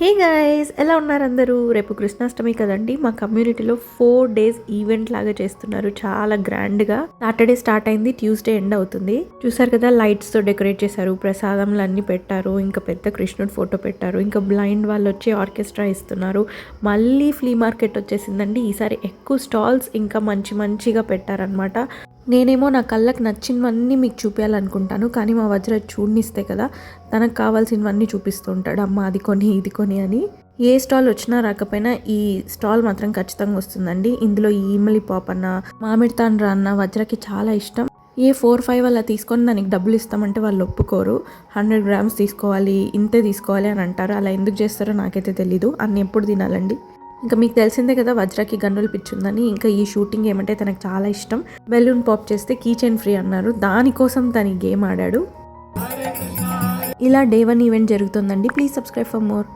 Hey guys, ఎలా ఉన్నారు అందరూ? రేపు కృష్ణాష్టమి కదండి. మా కమ్యూనిటీలో 4 days ఈవెంట్ లాగా చేస్తున్నారు. చాలా గ్రాండ్గా. సాటర్డే స్టార్ట్ అయింది, ట్యూస్డే ఎండ్ అవుతుంది. చూసారు కదా, లైట్స్తో డెకరేట్ చేశారు, ప్రసాదంలు అన్ని పెట్టారు, ఇంకా పెద్ద కృష్ణుడు ఫోటో పెట్టారు, ఇంకా బ్లైండ్ వాళ్ళు వచ్చి ఆర్కెస్ట్రా ఇస్తున్నారు. మళ్ళీ ఫ్లీ మార్కెట్ వచ్చేసిందండి. ఈసారి ఎక్కువ స్టాల్స్ ఇంకా మంచిగా పెట్టారనమాట. నేనేమో నా కళ్ళకి నచ్చినవన్నీ మీకు చూపించాలనుకుంటాను, కానీ మా వజ్ర చూడనిస్తే కదా తనకు కావాల్సినవన్నీ చూపిస్తూ ఉంటాడు. అమ్మ అది కొని ఇది కొని అని. ఏ స్టాల్ వచ్చినా రాకపోయినా ఈ స్టాల్ మాత్రం ఖచ్చితంగా వస్తుందండి. ఇందులో ఈ ఈమలి పాప్ అన్న, మామిడి తాండ్ర అన్న వజ్రకి చాలా ఇష్టం. ఏ 4-5 అలా తీసుకొని దానికి డబ్బులు ఇస్తామంటే వాళ్ళు ఒప్పుకోరు. 100 grams తీసుకోవాలి, ఇంతే తీసుకోవాలి అని అంటారు. అలా ఎందుకు చేస్తారో నాకైతే తెలీదు. అన్ని ఎప్పుడు తినాలండి. ఇంకా మీకు తెలిసిందే కదా, వజ్రకి గన్నులు పిచ్చుందని. ఇంకా ఈ షూటింగ్ ఏమంటే తనకు చాలా ఇష్టం. బెలూన్ పాప్ చేస్తే కీ చైన్ ఫ్రీ అన్నారు. దానికోసం తను గేమ్ ఆడాడు. ఇలా డే 1 ఈవెంట్ జరుగుతుందండి. Please subscribe for more.